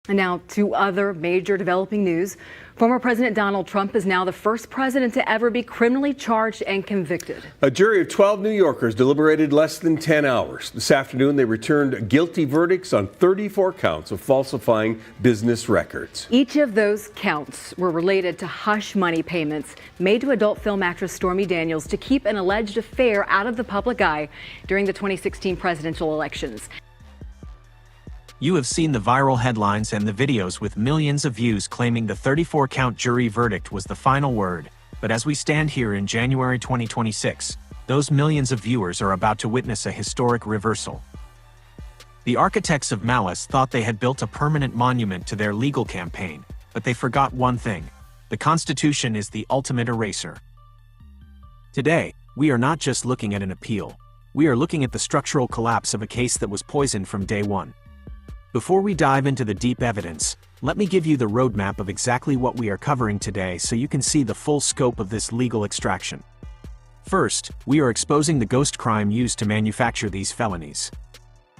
And now to other major developing news. Former President Donald Trump is now the first president to ever be criminally charged and convicted. A jury of 12 New Yorkers deliberated less than 10 hours. This afternoon, they returned guilty verdicts on 34 counts of falsifying business records. Each of those counts were related to hush money payments made to adult film actress Stormy Daniels to keep an alleged affair out of the public eye during the 2016 presidential elections. You have seen the viral headlines and the videos with millions of views claiming the 34-count jury verdict was the final word. But as we stand here in January 2026, those millions of viewers are about to witness a historic reversal. The architects of Malice thought they had built a permanent monument to their legal campaign, but they forgot one thing: the Constitution is the ultimate eraser. Today, we are not just looking at an appeal. We are looking at the structural collapse of a case that was poisoned from day one. Before we dive into the deep evidence, let me give you the roadmap of exactly what we are covering today so you can see the full scope of this legal extraction. First, we are exposing the ghost crime used to manufacture these felonies.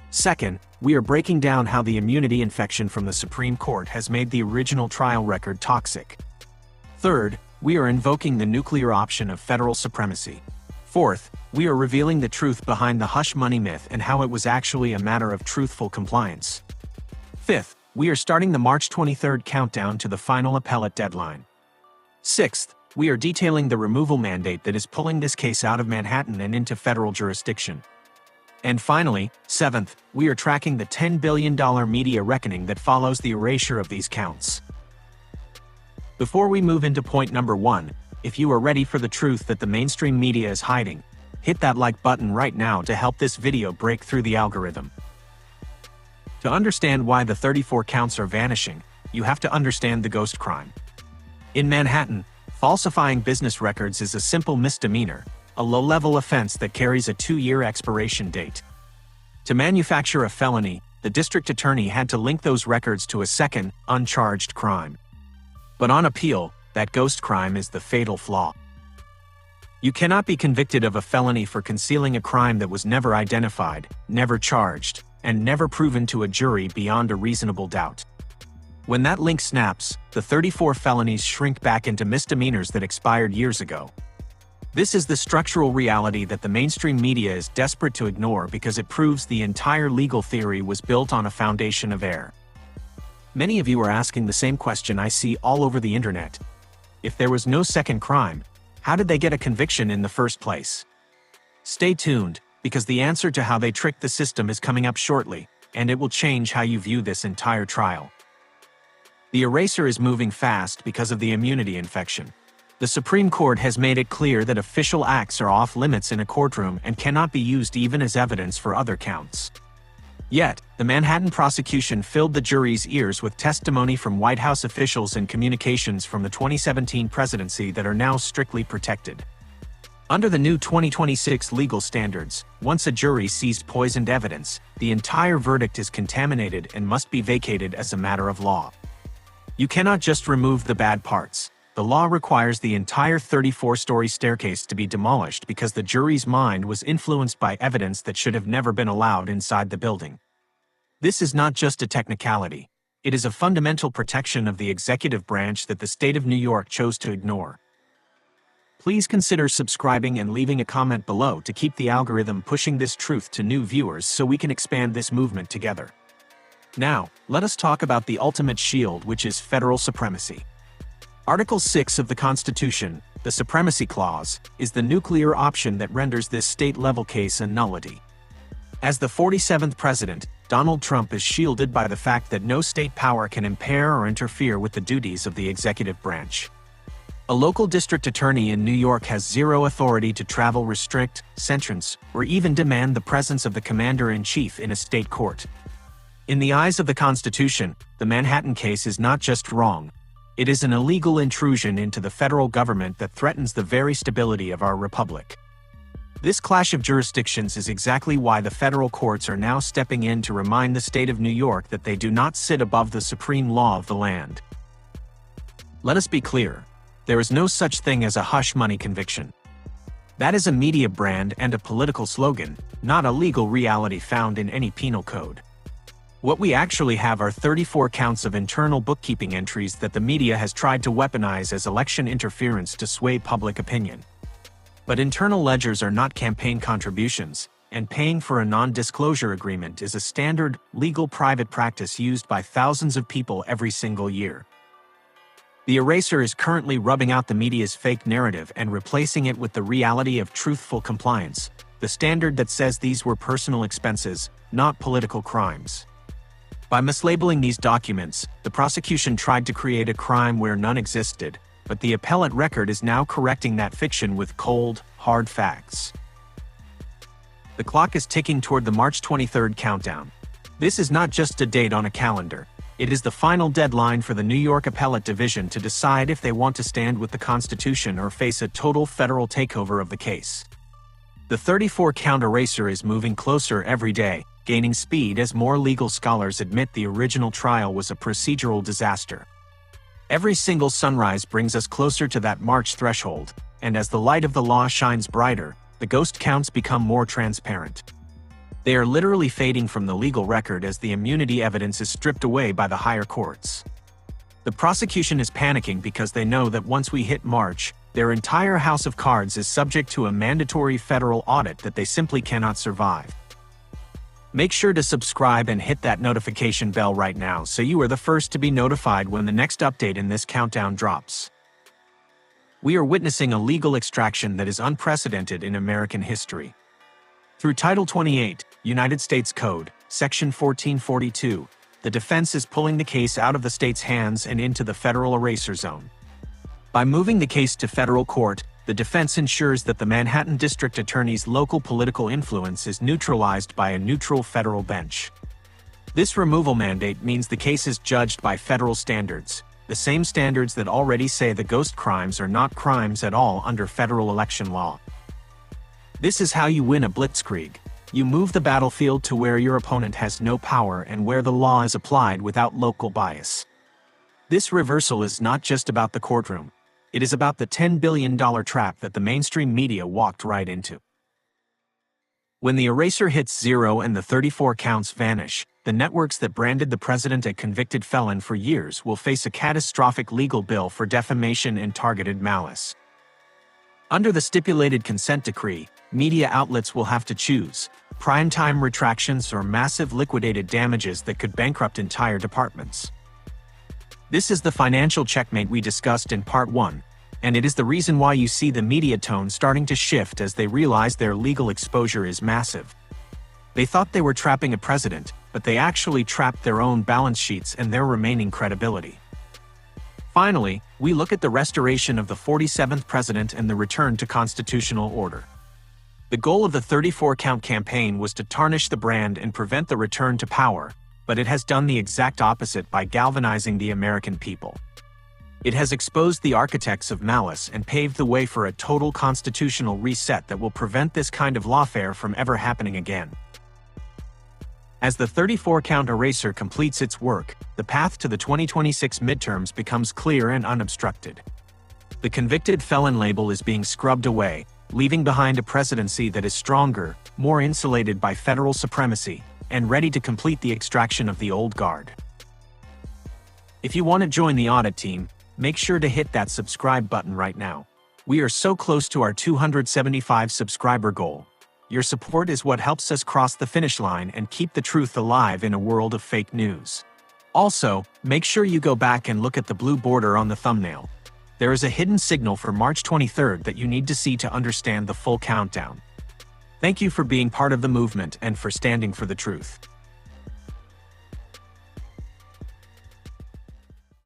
Second, we are breaking down how the immunity infection from the Supreme Court has made the original trial record toxic. Third, we are invoking the nuclear option of federal supremacy. Fourth, we are revealing the truth behind the hush money myth and how it was actually a matter of truthful compliance. Fifth, we are starting the March 23rd countdown to the final appellate deadline. Sixth, we are detailing the removal mandate that is pulling this case out of Manhattan and into federal jurisdiction. And finally, seventh, we are tracking the $10 billion media reckoning that follows the erasure of these counts. Before we move into point number one, if you are ready for the truth that the mainstream media is hiding, hit that like button right now to help this video break through the algorithm. To understand why the 34 counts are vanishing, you have to understand the ghost crime. In Manhattan, falsifying business records is a simple misdemeanor, a low-level offense that carries a 2-year expiration date. To manufacture a felony, the district attorney had to link those records to a second, uncharged crime. But on appeal, that ghost crime is the fatal flaw. You cannot be convicted of a felony for concealing a crime that was never identified, never charged, and never proven to a jury beyond a reasonable doubt. When that link snaps, the 34 felonies shrink back into misdemeanors that expired years ago. This is the structural reality that the mainstream media is desperate to ignore because it proves the entire legal theory was built on a foundation of error. Many of you are asking the same question I see all over the internet. If there was no second crime, how did they get a conviction in the first place? Stay tuned, because the answer to how they tricked the system is coming up shortly, and it will change how you view this entire trial. The eraser is moving fast because of the immunity infection. The Supreme Court has made it clear that official acts are off limits in a courtroom and cannot be used even as evidence for other counts. Yet, the Manhattan prosecution filled the jury's ears with testimony from White House officials and communications from the 2017 presidency that are now strictly protected. Under the new 2026 legal standards, once a jury sees poisoned evidence, the entire verdict is contaminated and must be vacated as a matter of law. You cannot just remove the bad parts. The law requires the entire 34-story staircase to be demolished because the jury's mind was influenced by evidence that should have never been allowed inside the building. This is not just a technicality. It is a fundamental protection of the executive branch that the state of New York chose to ignore. Please consider subscribing and leaving a comment below to keep the algorithm pushing this truth to new viewers so we can expand this movement together. Now, let us talk about the ultimate shield, which is federal supremacy. Article 6 of the Constitution, the Supremacy Clause, is the nuclear option that renders this state-level case a nullity. As the 47th president, Donald Trump is shielded by the fact that no state power can impair or interfere with the duties of the executive branch. A local district attorney in New York has zero authority to travel, restrict, sentence, or even demand the presence of the commander-in-chief in a state court. In the eyes of the Constitution, the Manhattan case is not just wrong. It is an illegal intrusion into the federal government that threatens the very stability of our republic. This clash of jurisdictions is exactly why the federal courts are now stepping in to remind the state of New York that they do not sit above the supreme law of the land. Let us be clear. There is no such thing as a hush money conviction. That is a media brand and a political slogan, not a legal reality found in any penal code. What we actually have are 34 counts of internal bookkeeping entries that the media has tried to weaponize as election interference to sway public opinion. But internal ledgers are not campaign contributions, and paying for a non-disclosure agreement is a standard, legal private practice used by thousands of people every single year. The ERASER is currently rubbing out the media's fake narrative and replacing it with the reality of truthful compliance, the standard that says these were personal expenses, not political crimes. By mislabeling these documents, the prosecution tried to create a crime where none existed, but the appellate record is now correcting that fiction with cold, hard facts. The clock is ticking toward the March 23rd countdown. This is not just a date on a calendar. It is the final deadline for the New York Appellate Division to decide if they want to stand with the Constitution or face a total federal takeover of the case. The 34-count ERASER is moving closer every day, gaining speed as more legal scholars admit the original trial was a procedural disaster. Every single sunrise brings us closer to that March threshold, and as the light of the law shines brighter, the ghost counts become more transparent. They are literally fading from the legal record as the immunity evidence is stripped away by the higher courts. The prosecution is panicking because they know that once we hit March, their entire house of cards is subject to a mandatory federal audit that they simply cannot survive. Make sure to subscribe and hit that notification bell right now so you are the first to be notified when the next update in this countdown drops. We are witnessing a legal extraction that is unprecedented in American history. Through Title 28, United States Code, Section 1442, the defense is pulling the case out of the state's hands and into the federal ERASER zone. By moving the case to federal court, the defense ensures that the Manhattan District Attorney's local political influence is neutralized by a neutral federal bench. This removal mandate means the case is judged by federal standards, the same standards that already say the ghost crimes are not crimes at all under federal election law. This is how you win a blitzkrieg. You move the battlefield to where your opponent has no power and where the law is applied without local bias. This reversal is not just about the courtroom. It is about the $10 billion trap that the mainstream media walked right into. When the ERASER hits zero and the 34 counts vanish, the networks that branded the president a convicted felon for years will face a catastrophic legal bill for defamation and targeted malice. Under the stipulated consent decree, media outlets will have to choose primetime retractions or massive liquidated damages that could bankrupt entire departments. This is the financial checkmate we discussed in Part 1, and it is the reason why you see the media tone starting to shift as they realize their legal exposure is massive. They thought they were trapping a president, but they actually trapped their own balance sheets and their remaining credibility. Finally, we look at the restoration of the 47th president and the return to constitutional order. The goal of the 34-count campaign was to tarnish the brand and prevent the return to power, but it has done the exact opposite by galvanizing the American people. It has exposed the architects of malice and paved the way for a total constitutional reset that will prevent this kind of lawfare from ever happening again. As the 34-count ERASER completes its work, the path to the 2026 midterms becomes clear and unobstructed. The convicted felon label is being scrubbed away, leaving behind a presidency that is stronger, more insulated by federal supremacy, and ready to complete the extraction of the old guard. If you want to join the audit team, make sure to hit that subscribe button right now. We are so close to our 275 subscriber goal. Your support is what helps us cross the finish line and keep the truth alive in a world of fake news. Also, make sure you go back and look at the blue border on the thumbnail. There is a hidden signal for March 23rd that you need to see to understand the full countdown. Thank you for being part of the movement and for standing for the truth.